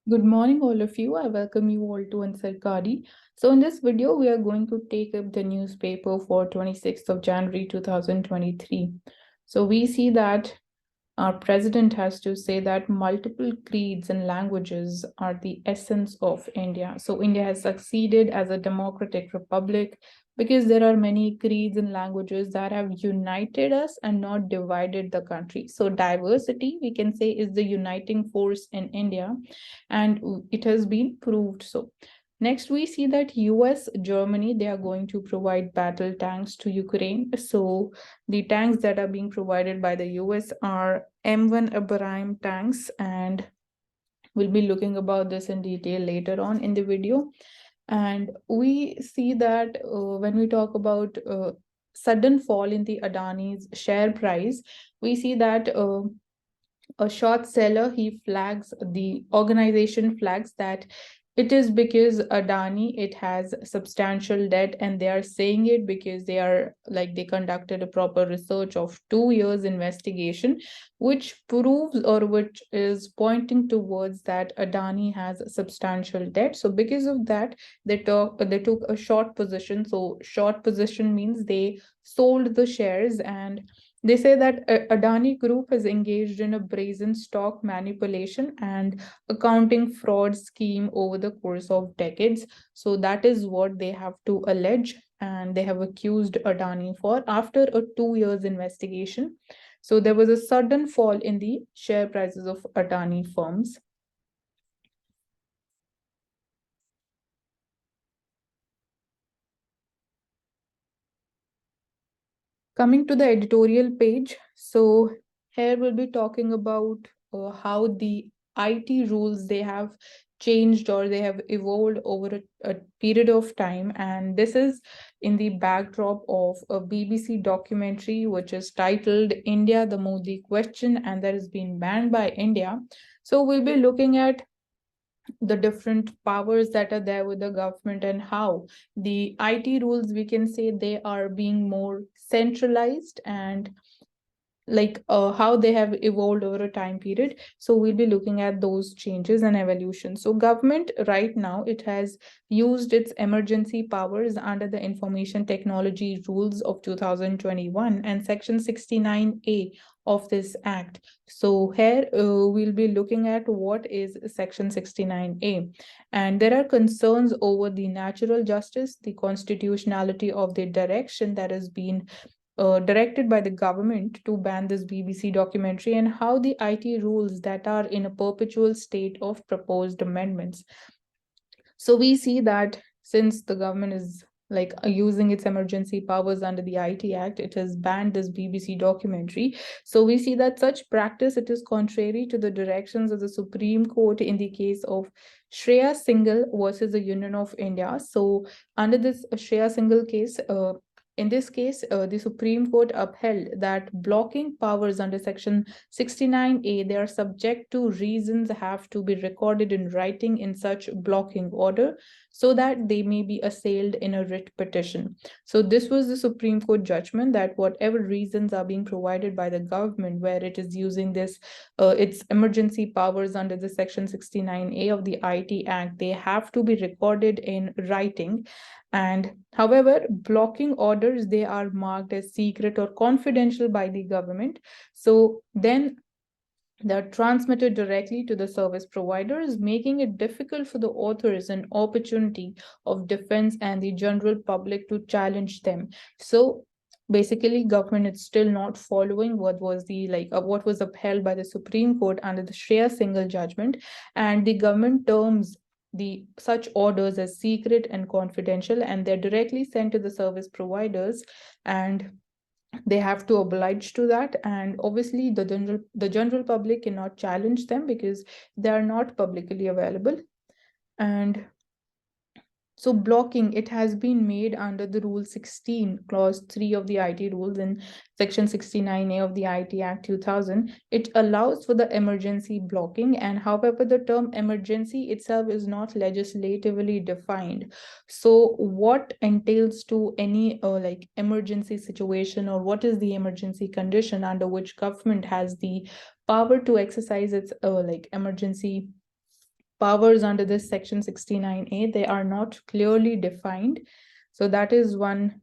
Good morning, all of you. I welcome you all to Ansarkari. So, in this video, we are going to take up the newspaper for 26th of January 2023. So, we see that our president has to say that multiple creeds and languages are the essence of India. So, India has succeeded as a democratic republic because there are many creeds and languages that have united us and not divided the country. So, diversity, we can say, is the uniting force in India, and it has been proved so. Next, we see that US, Germany, they are going to provide battle tanks to Ukraine. So the tanks that are being provided by the US are M1 Abraham tanks, and we'll be looking about this in detail later on in the video. And we see that when we talk about sudden fall in the Adani's share price, we see that a short seller, he flags, the organization flags that it is because Adani, it has substantial debt, and they are saying it because they are like they conducted a proper research of 2 years investigation, which proves or which is pointing towards that Adani has substantial debt. So because of that, they took a short position. So short position means they sold the shares, and they say that Adani Group has engaged in a brazen stock manipulation and accounting fraud scheme over the course of decades. So that is what they have to allege, and they have accused Adani for after a 2 years investigation. So there was a sudden fall in the share prices of Adani firms. Coming to the editorial page, so here we'll be talking about how the IT rules, they have changed or they have evolved over a period of time, and this is in the backdrop of a BBC documentary which is titled India, the Modi Question, and that has been banned by India. So we'll be looking at the different powers that are there with the government and how the IT rules, we can say, they are being more centralized, and how they have evolved over a time period. So we'll be looking at those changes and evolution. So government right now, it has used its emergency powers under the information technology rules of 2021 and section 69A of this act. So here we'll be looking at what is section 69A, and there are concerns over the natural justice, the constitutionality of the direction that has been directed by the government to ban this BBC documentary, and how the IT rules that are in a perpetual state of proposed amendments. So we see that since the government is using its emergency powers under the IT Act, it has banned this BBC documentary. So we see that such practice, it is contrary to the directions of the Supreme Court in the case of Shreya Singhal versus the Union of India. So under this Shreya Singhal case, in this case, the Supreme Court upheld that blocking powers under Section 69A, they are subject to reasons have to be recorded in writing in such blocking order so that they may be assailed in a writ petition. So this was the Supreme Court judgment that whatever reasons are being provided by the government where it is using this its emergency powers under the Section 69A of the IT Act, they have to be recorded in writing. And however, blocking orders, they are marked as secret or confidential by the government. So then they're transmitted directly to the service providers, making it difficult for the authors an opportunity of defense and the general public to challenge them. So basically, government is still not following what was the what was upheld by the Supreme Court under the Shreya Singhal judgment, and the government terms the such orders as secret and confidential, and they're directly sent to the service providers, and they have to oblige to that. And obviously the general public cannot challenge them because they are not publicly available. And so blocking, it has been made under the Rule 16, Clause 3 of the IT rules in Section 69A of the IT Act 2000. It allows for the emergency blocking, and however, the term emergency itself is not legislatively defined. So what entails to any emergency situation, or what is the emergency condition under which government has the power to exercise its emergency powers under this section 69A, they are not clearly defined. So that is one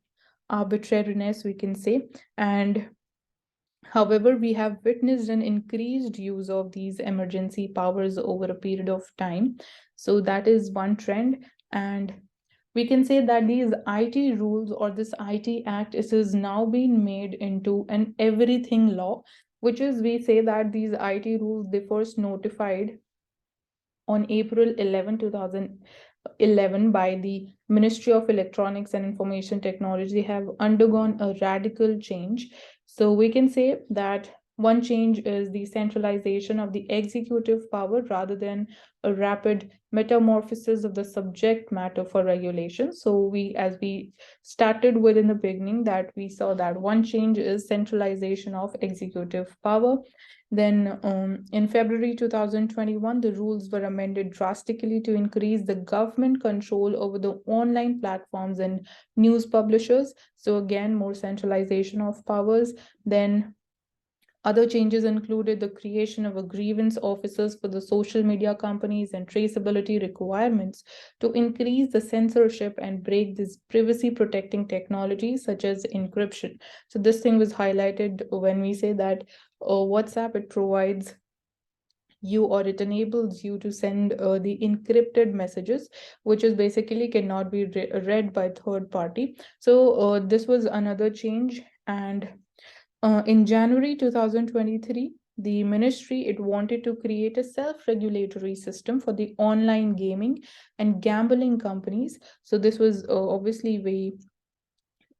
arbitrariness, we can say. And however, we have witnessed an increased use of these emergency powers over a period of time. So that is one trend. And we can say that these IT rules or this IT Act is now being made into an everything law, which is, we say that these IT rules, they first notified on April 11, 2011 by the Ministry of Electronics and Information Technology have undergone a radical change. So we can say that one change is the centralization of the executive power rather than a rapid metamorphosis of the subject matter for regulation. So we, as we started with in the beginning, that we saw that one change is centralization of executive power. Then in February 2021, the rules were amended drastically to increase the government control over the online platforms and news publishers. So again, more centralization of powers. Then other changes included the creation of a grievance officers for the social media companies and traceability requirements to increase the censorship and break these privacy protecting technologies such as encryption. So this thing was highlighted when we say that WhatsApp, it provides you or it enables you to send the encrypted messages, which is basically cannot be read by third party. So this was another change. And in January 2023, the ministry, it wanted to create a self-regulatory system for the online gaming and gambling companies. So this was obviously we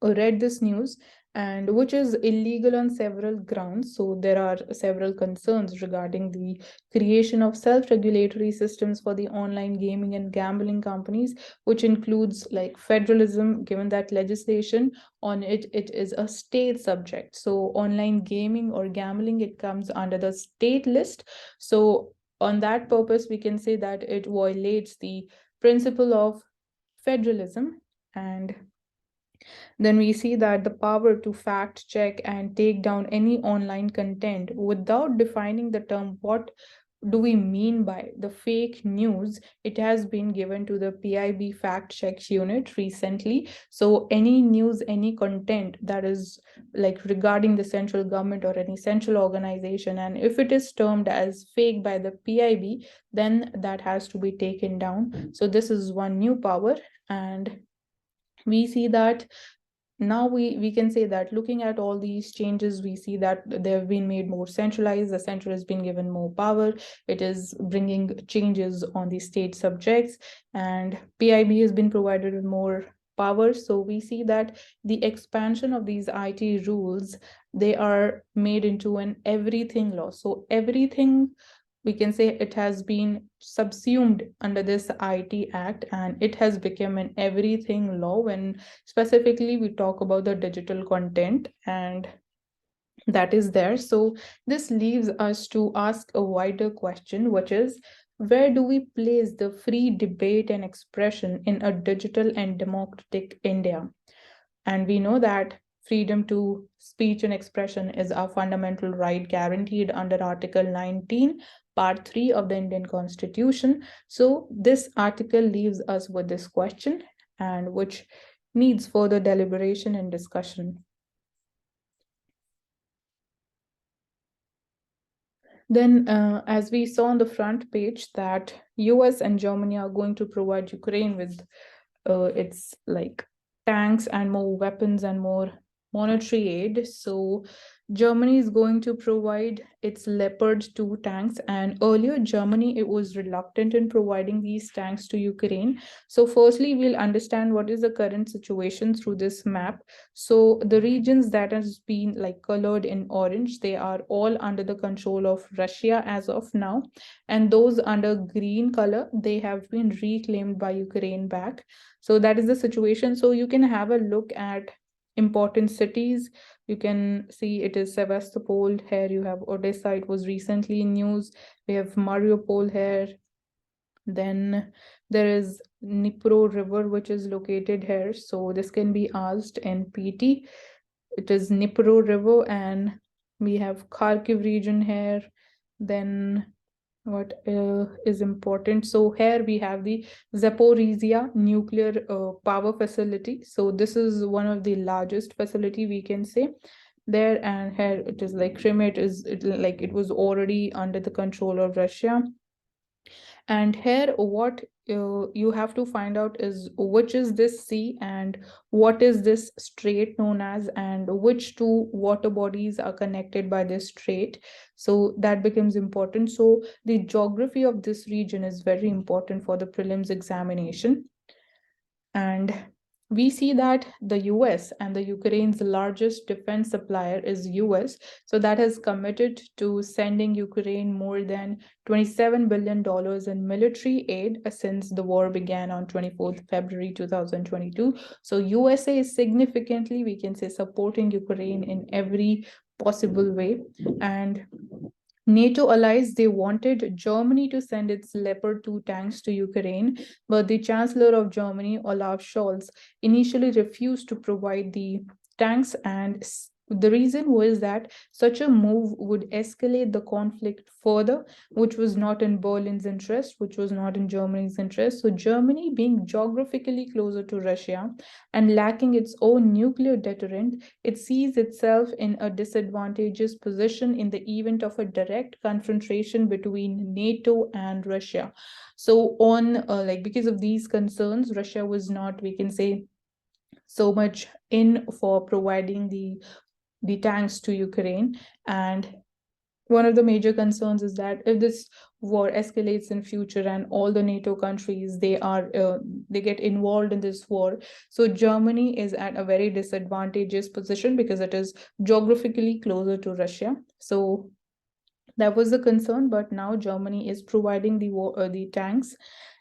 read this news, and which is illegal on several grounds. So there are several concerns regarding the creation of self-regulatory systems for the online gaming and gambling companies, which includes like federalism, given that legislation on it is a state subject. So online gaming or gambling, it comes under the state list. So on that purpose, we can say that it violates the principle of federalism. And then we see that the power to fact check and take down any online content without defining the term what do we mean by the fake news, it has been given to the PIB fact check unit recently. So any news, any content that is like regarding the central government or any central organization, and if it is termed as fake by the PIB, then that has to be taken down. So this is one new power. And we see that now we can say that looking at all these changes, we see that they have been made more centralized. The center has been given more power. It is bringing changes on the state subjects, and PIB has been provided with more power. So we see that the expansion of these IT rules, they are made into an everything law. So everything, we can say, it has been subsumed under this IT Act, and it has become an everything law when specifically we talk about the digital content and that is there. So this leaves us to ask a wider question, which is, where do we place the free debate and expression in a digital and democratic India? And we know that freedom to speech and expression is a fundamental right guaranteed under Article 19, Part 3 of the Indian Constitution. So this article leaves us with this question, and which needs further deliberation and discussion. Then, as we saw on the front page, that US and Germany are going to provide Ukraine with its like tanks and more weapons and more monetary aid. So Germany is going to provide its Leopard 2 tanks, and earlier Germany, it was reluctant in providing these tanks to Ukraine. So firstly, we'll understand what is the current situation through this map. So the regions that has been like colored in orange, they are all under the control of Russia as of now, and those under green color, they have been reclaimed by Ukraine back. So that is the situation. So you can have a look at important cities. You can see it is Sevastopol. Here you have Odessa. It was recently in news. We have Mariupol here. Then there is Dnipro River, which is located here. So this can be asked in PT. It is Dnipro River, and we have Kharkiv region here. Then what is important. So here we have the Zaporizhia nuclear power facility. So this is one of the largest facility we can say there, and here it is like Crimea. It was already under the control of Russia. And here, what you have to find out is which is this sea and what is this strait known as, and which two water bodies are connected by this strait. So that becomes important. So the geography of this region is very important for the prelims examination. And we see that the US and the Ukraine's largest defense supplier is US. So that has committed to sending Ukraine more than $27 billion in military aid since the war began on 24th February 2022. So USA is significantly, we can say, supporting Ukraine in every possible way. And NATO allies, they wanted Germany to send its Leopard 2 tanks to Ukraine, but the Chancellor of Germany, Olaf Scholz, initially refused to provide the tanks, and the reason was that such a move would escalate the conflict further, which was not in Berlin's interest, which was not in Germany's interest. So, Germany, being geographically closer to Russia and lacking its own nuclear deterrent, it sees itself in a disadvantageous position in the event of a direct confrontation between NATO and Russia. So, because of these concerns, Russia was not, we can say, so much in for providing the tanks to Ukraine. And one of the major concerns is that if this war escalates in future and all the NATO countries they get involved in this war, so Germany is at a very disadvantageous position because it is geographically closer to Russia. So that was the concern, but now Germany is providing the tanks,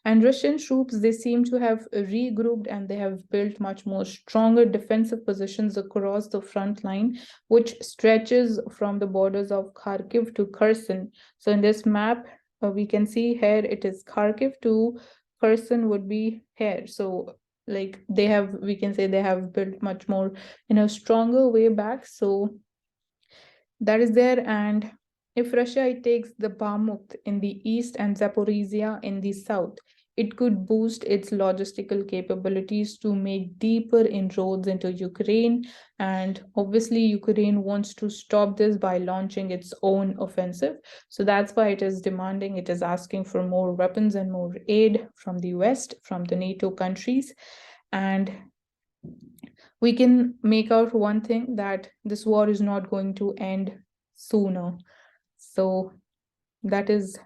and Russian troops, they seem to have regrouped and they have built much more stronger defensive positions across the front line, which stretches from the borders of Kharkiv to Kherson. So in this map, we can see here it is Kharkiv to Kherson would be here. So like they have, we can say they have built much more in a stronger way back. So that is there. And if Russia it takes the Bakhmut in the east and Zaporizhia in the south, it could boost its logistical capabilities to make deeper inroads into Ukraine. And obviously, Ukraine wants to stop this by launching its own offensive. So that's why it is demanding, it is asking for more weapons and more aid from the West, from the NATO countries. And we can make out one thing, that this war is not going to end sooner. So that is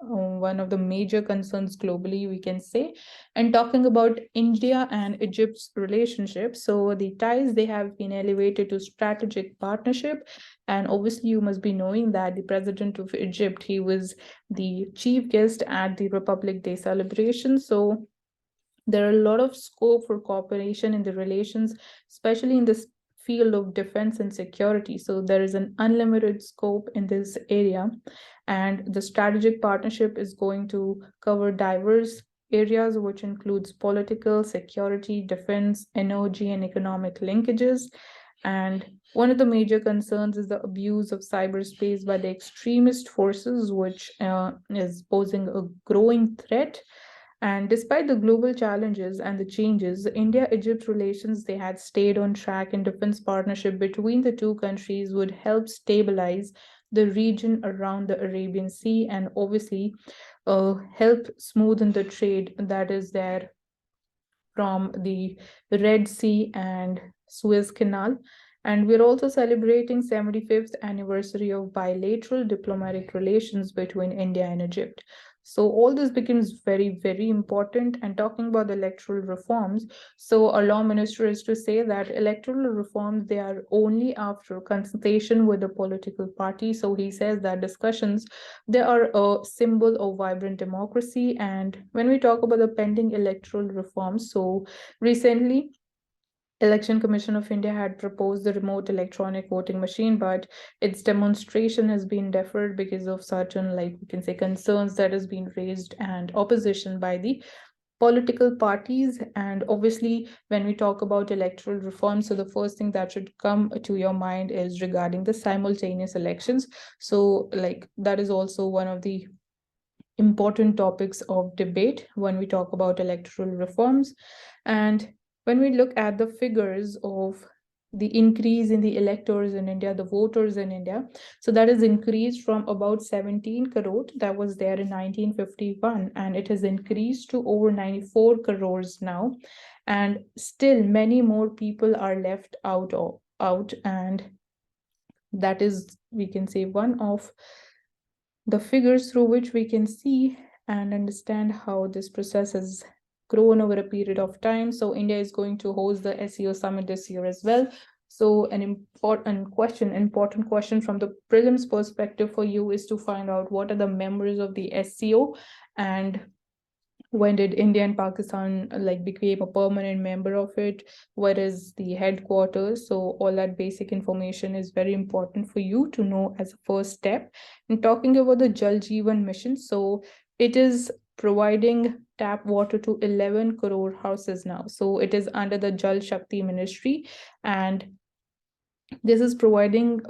one of the major concerns globally, we can say. And talking about India and Egypt's relationship, so the ties, they have been elevated to strategic partnership. And obviously, you must be knowing that the president of Egypt, he was the chief guest at the Republic Day celebration. So there are a lot of scope for cooperation in the relations, especially in this field of defense and security. So there is an unlimited scope in this area, and the strategic partnership is going to cover diverse areas, which includes political, security, defense, energy, and economic linkages. And one of the major concerns is the abuse of cyberspace by the extremist forces, which is posing a growing threat. And despite the global challenges and the changes, India-Egypt relations, they had stayed on track, and defense partnership between the two countries would help stabilize the region around the Arabian Sea, and obviously help smoothen the trade that is there from the Red Sea and Suez Canal. And we're also celebrating 75th anniversary of bilateral diplomatic relations between India and Egypt. So all this becomes very, very important. And talking about the electoral reforms, so our law minister is to say that electoral reforms, they are only after consultation with the political party. So he says that discussions, they are a symbol of vibrant democracy. And when we talk about the pending electoral reforms, so recently Election Commission of India had proposed the remote electronic voting machine, but its demonstration has been deferred because of certain, like we can say, concerns that has been raised and opposition by the political parties. And obviously, when we talk about electoral reform, so the first thing that should come to your mind is regarding the simultaneous elections. So like that is also one of the important topics of debate when we talk about electoral reforms. And when we look at the figures of the increase in the electors in India, the voters in India, so that is increased from about 17 crore that was there in 1951, and it has increased to over 94 crores now. And still many more people are left out, and that is, we can say, one of the figures through which we can see and understand how this process has grown over a period of time. So India is going to host the SEO summit this year as well. So an important question from the prelims perspective for you is to find out what are the members of the SEO, and when did India and Pakistan became a permanent member of it? Where is the headquarters? So all that basic information is very important for you to know as a first step. And talking about the Jal Jeevan mission, so it is providing tap water to 11 crore houses now. So it is under the Jal Shakti Ministry, and this is providing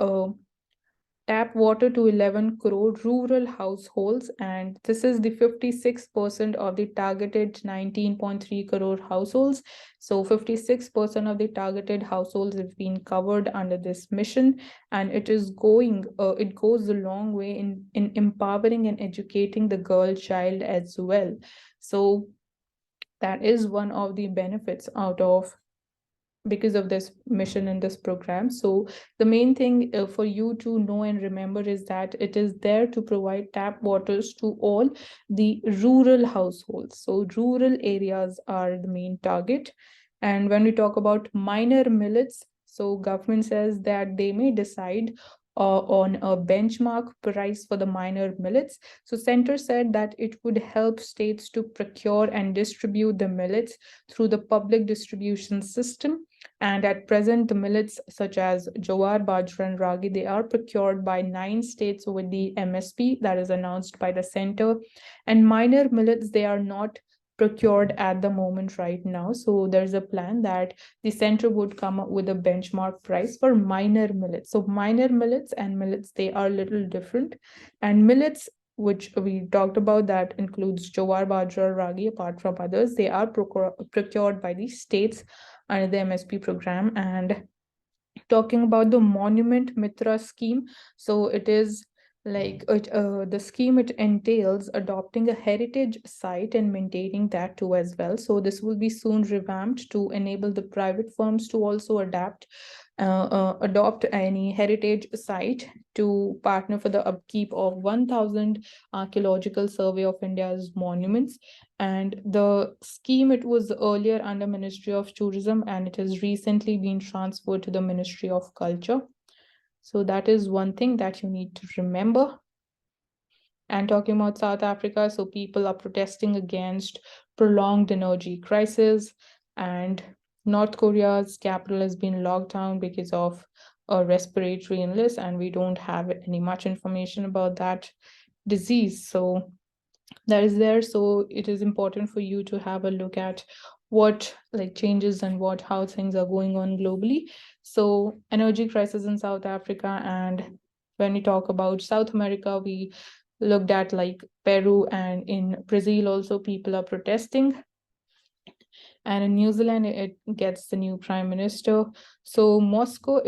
tap water to 11 crore rural households, and this is the 56% of the targeted 19.3 crore households. So 56% of the targeted households have been covered under this mission, and it goes a long way in empowering and educating the girl child as well. So that is one of the benefits out of because of this mission and this program. So the main thing for you to know and remember is that it is there to provide tap waters to all the rural households. So rural areas are the main target. And when we talk about minor millets, so government says that they may decide on a benchmark price for the minor millets. So center said that it would help states to procure and distribute the millets through the public distribution system. And at present, the millets such as jowar, bajra, and ragi, they are procured by 9 states with the MSP that is announced by the center. And minor millets, they are not procured at the moment right now. So there's a plan that the center would come up with a benchmark price for minor millets. So minor millets and millets, they are a little different. And millets, which we talked about, that includes jowar, bajra, ragi, apart from others, they are procured by the states under the MSP program. And talking about the Monument Mitra scheme, so it is the scheme, it entails adopting a heritage site and maintaining that too as well. So this will be soon revamped to enable the private firms to also adopt any heritage site to partner for the upkeep of 1,000 archaeological survey of India's monuments. And the scheme, it was earlier under Ministry of Tourism, and it has recently been transferred to the Ministry of Culture. So that is one thing that you need to remember. And talking about South Africa, so people are protesting against prolonged energy crisis, and North Korea's capital has been locked down because of a respiratory illness, and we don't have any much information about that disease. So that is there. So it is important for you to have a look at what changes and how things are going on globally. So energy crisis in South Africa, and when we talk about South America, we looked at Peru, and in Brazil also people are protesting. And in New Zealand, it gets the new prime minister. So Moscow,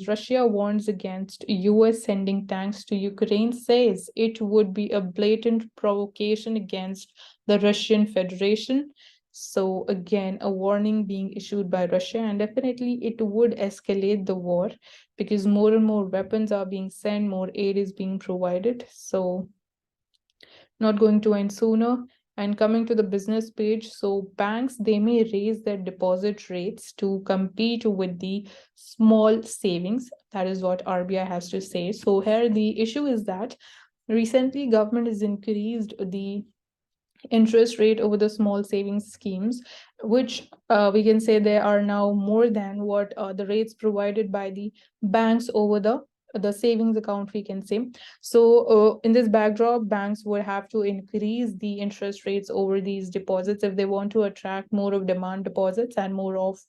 Russia warns against US sending tanks to Ukraine, says it would be a blatant provocation against the Russian Federation. So again, a warning being issued by Russia, and definitely it would escalate the war because more and more weapons are being sent, more aid is being provided. So not going to end sooner. And coming to the business page, so banks, they may raise their deposit rates to compete with the small savings. That is what RBI has to say. So here the issue is that recently government has increased the interest rate over the small savings schemes, which we can say they are now more than what the rates provided by the banks over the savings account, we can say. So in this backdrop, banks would have to increase the interest rates over these deposits if they want to attract more of demand deposits and more of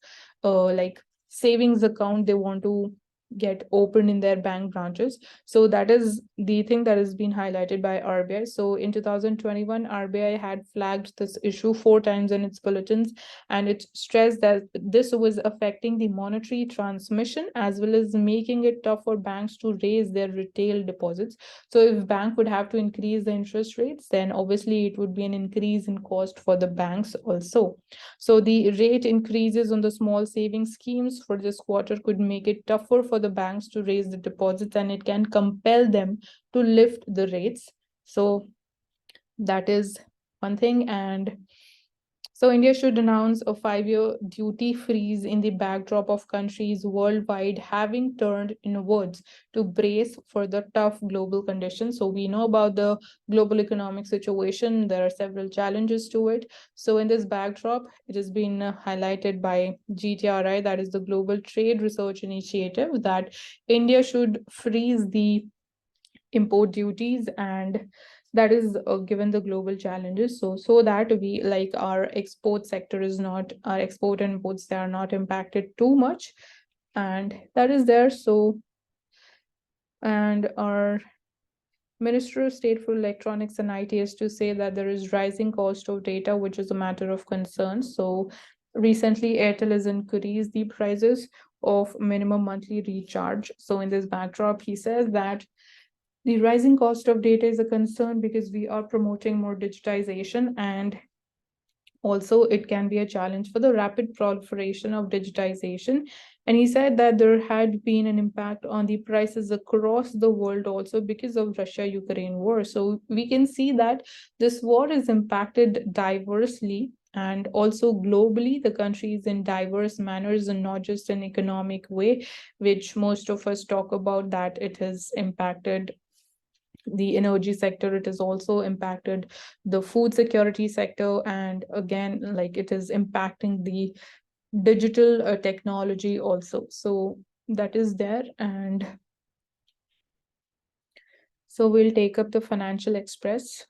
savings account they want to get opened in their bank branches. So that is the thing that has been highlighted by RBI. So in 2021, RBI had flagged this issue 4 times in its bulletins, and it stressed that this was affecting the monetary transmission as well as making it tough for banks to raise their retail deposits. So if bank would have to increase the interest rates, then obviously it would be an increase in cost for the banks also. So the rate increases on the small savings schemes for this quarter could make it tougher for the banks to raise the deposits, and it can compel them to lift the rates. So that is one thing. And so India should announce a 5-year duty freeze in the backdrop of countries worldwide having turned inwards to brace for the tough global conditions. So we know about the global economic situation. There are several challenges to it. So in this backdrop, it has been highlighted by GTRI, that is the Global Trade Research Initiative, that India should freeze the import duties, and that is given the global challenges, so that we, like, our export sector is not, our export and imports, they are not impacted too much, and that is there. So, and our Minister of State for Electronics and IT is to say that there is rising cost of data, which is a matter of concern. So recently, Airtel has increased the prices of minimum monthly recharge. So in this backdrop, he says that the rising cost of data is a concern because we are promoting more digitization, and also it can be a challenge for the rapid proliferation of digitization. And he said that there had been an impact on the prices across the world also because of Russia-Ukraine war. So we can see that this war is impacted diversely and also globally the countries in diverse manners, and not just in economic way, which most of us talk about, that it has impacted the energy sector, it has also impacted the food security sector, and again, like, it is impacting the digital technology also. So that is there. And so we'll take up the Financial Express.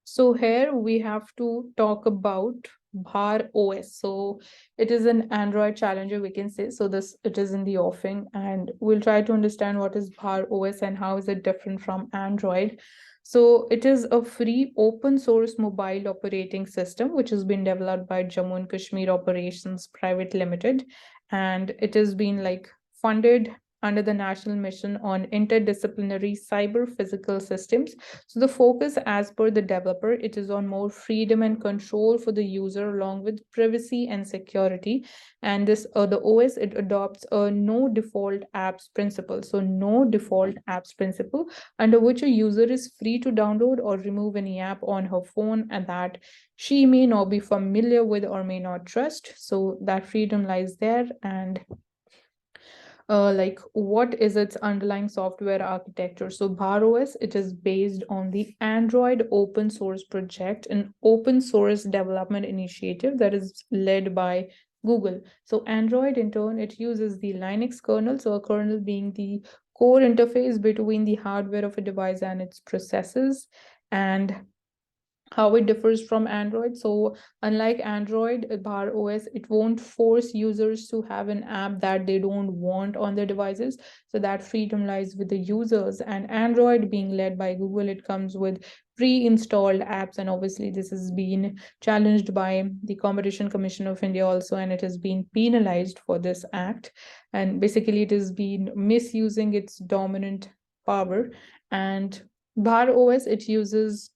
So here we have to talk about Bhar OS. So it is an Android challenger, we can say. So this, it is in the offing, and we'll try to understand what is Bhar OS and how is it different from Android. So it is a free open source mobile operating system which has been developed by Jammu and Kashmir Operations Private Limited, and it has been like funded under the National Mission on Interdisciplinary Cyber Physical Systems. So the focus, as per the developer, it is on more freedom and control for the user, along with privacy and security. And this, the OS, it adopts a no default apps principle. So no default apps principle, under which a user is free to download or remove any app on her phone and that she may not be familiar with or may not trust. So that freedom lies there. And like, what is its underlying software architecture? So BarOS, it is based on the Android open source project, an open source development initiative that is led by Google. So Android, in turn, it uses the Linux kernel, so a kernel being the core interface between the hardware of a device and its processes. And how it differs from Android. So unlike Android, Bar OS, it won't force users to have an app that they don't want on their devices. So that freedom lies with the users. And Android, being led by Google, it comes with pre-installed apps. And obviously this has been challenged by the Competition Commission of India also, and it has been penalized for this act. And basically it has been misusing its dominant power. And Bar OS, it uses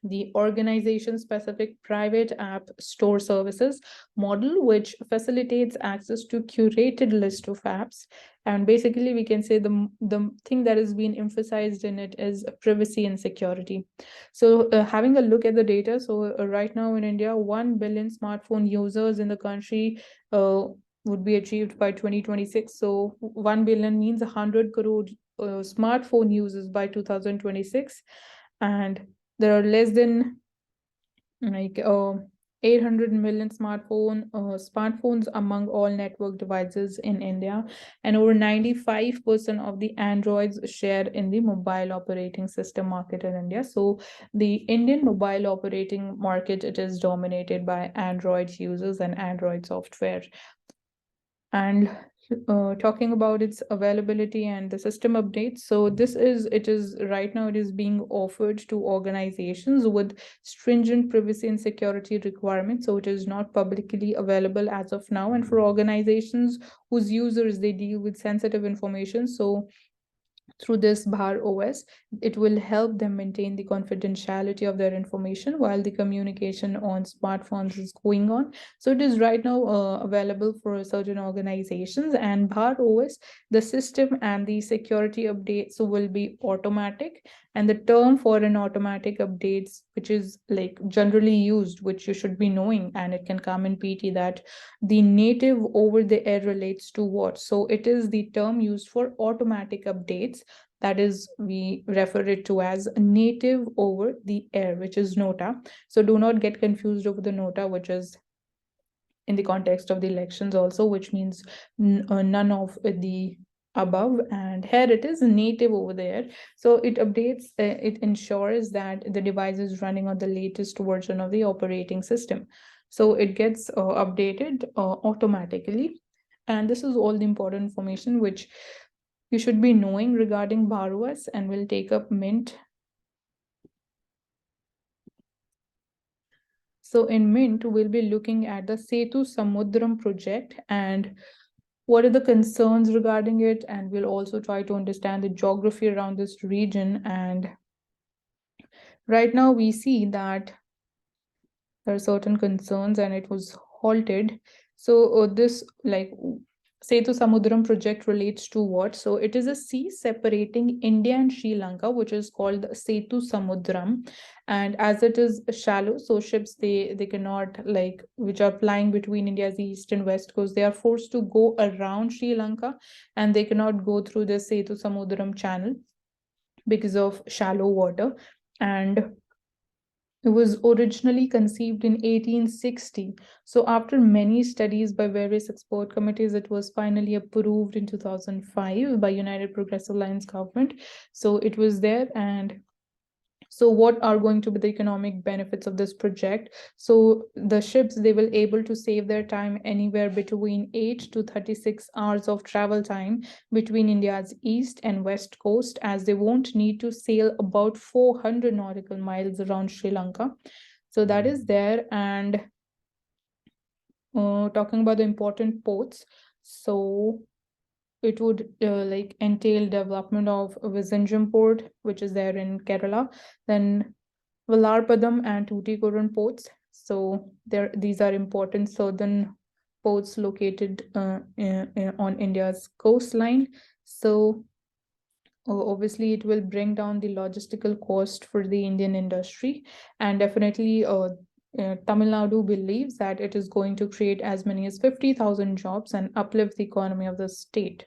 the organization specific private app store services model, which facilitates access to curated list of apps. And basically we can say the thing that is being emphasized in it is privacy and security. So having a look at the data, so right now in India, 1 billion smartphone users in the country would be achieved by 2026. So 1 billion means 100 crore smartphone users by 2026. And there are less than like 800 million smartphones among all network devices in India, and over 95% of the Androids share in the mobile operating system market in India. So the Indian mobile operating market, it is dominated by Android users and Android software. And talking about its availability and the system updates, so it is right now, it is being offered to organizations with stringent privacy and security requirements, so it is not publicly available as of now. And for organizations whose users, they deal with sensitive information, so through this Bhar OS, it will help them maintain the confidentiality of their information while the communication on smartphones is going on. So it is right now available for certain organizations. And Bhar OS, the system and the security updates will be automatic. And the term for an automatic updates, which is like generally used, which you should be knowing, and it can come in PT, that the native over the air relates to what? So it is the term used for automatic updates, that is, we refer it to as native over the air, which is nota. So do not get confused over the nota, which is in the context of the elections also, which means none of the above. And here it is native over there. So it updates, it ensures that the device is running on the latest version of the operating system. So it gets updated automatically. And this is all the important information which you should be knowing regarding Bharwas, and we'll take up Mint. So in Mint, we'll be looking at the Setu Samudram project and what are the concerns regarding it, and we'll also try to understand the geography around this region. And right now we see that there are certain concerns and it was halted. So this like Setu Samudram project relates to what? So it is a sea separating India and Sri Lanka, which is called Setu Samudram. And as it is shallow, so ships, they cannot, like, which are plying between India's east and west coast, they are forced to go around Sri Lanka, and they cannot go through the Setu Samudram channel because of shallow water. And it was originally conceived in 1860. So after many studies by various expert committees, it was finally approved in 2005 by United Progressive Alliance government. So it was there. And so what are going to be the economic benefits of this project? So the ships, they will able to save their time anywhere between 8 to 36 hours of travel time between India's east and west coast, as they won't need to sail about 400 nautical miles around Sri Lanka. So that is there. And talking about the important ports, so it would like entail development of Visakhapatnam port, which is there in Kerala, then Vallarpadam and Tuticorin ports. So these are important southern ports located on India's coastline. So obviously it will bring down the logistical cost for the Indian industry, and definitely Tamil Nadu believes that it is going to create as many as 50,000 jobs and uplift the economy of the state.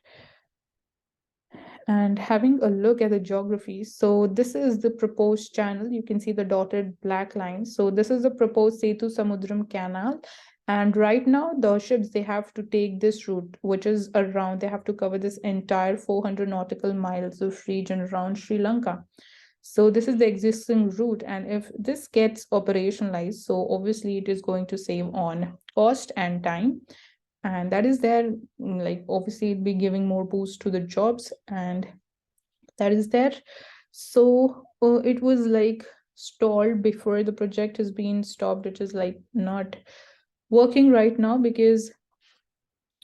And having a look at the geography, so this is the proposed channel. You can see the dotted black line. So this is the proposed Setu Samudram canal. And right now the ships, they have to take this route, which is around, they have to cover this entire 400 nautical miles of region around Sri Lanka. So this is the existing route. And if this gets operationalized, so obviously it is going to save on cost and time, and that is there, like obviously it'd be giving more boost to the jobs, and that is there. So it was like stalled before the project has been stopped. It is like not working right now because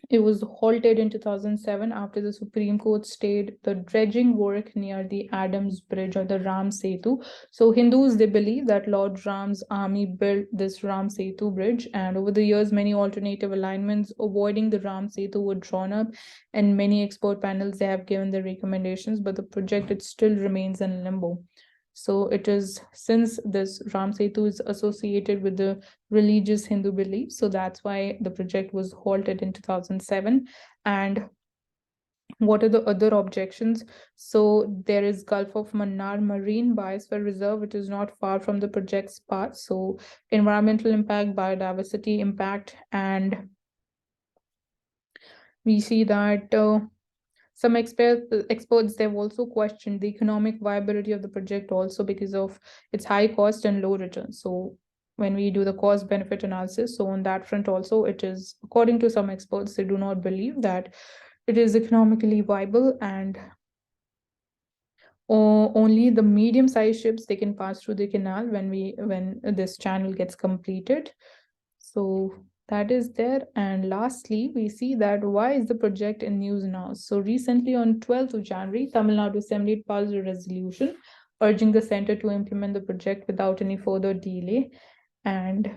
it was halted in 2007 after the Supreme Court stayed the dredging work near the Adams Bridge or the Ram Setu. So Hindus, they believe that Lord Ram's army built this Ram Setu bridge, and over the years, many alternative alignments avoiding the Ram Setu were drawn up, and many expert panels, they have given their recommendations, but the project, it still remains in limbo. So it is, since this Ram Setu is associated with the religious Hindu beliefs, so that's why the project was halted in 2007. And What are the other objections? So there is Gulf of Mannar Marine Biosphere Reserve, which is not far from the project's path. So environmental impact, biodiversity impact, and we see that some experts they've also questioned the economic viability of the project also because of its high cost and low return. So when we do the cost benefit analysis, so on that front also, it is, according to some experts, they do not believe that it is economically viable, and only the medium sized ships they can pass through the canal when this channel gets completed. So that is there. And lastly, we see that why is the project in news now? So recently on 12th of January, Tamil Nadu Assembly passed a resolution urging the center to implement the project without any further delay. And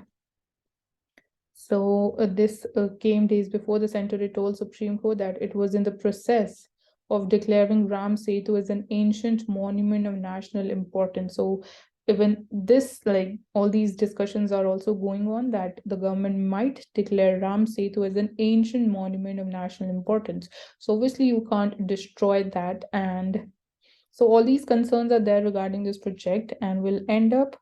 so this came days before the center told Supreme Court that it was in the process of declaring Ram Setu as an ancient monument of national importance. So even this, like all these discussions are also going on that the government might declare Ram Setu as an ancient monument of national importance. So obviously you can't destroy that. And so all these concerns are there regarding this project and will end up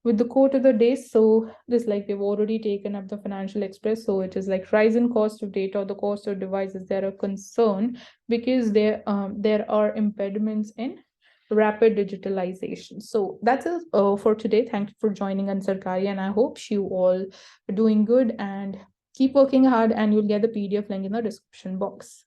with the quote of the day. So this, like we've already taken up the financial express. So it is like rise in cost of data or the cost of devices. They're a concern because there are impediments in rapid digitalization. So that's it for today. Thank you for joining Ansarkari, and I hope you all are doing good and keep working hard, and you'll get the PDF link in the description box.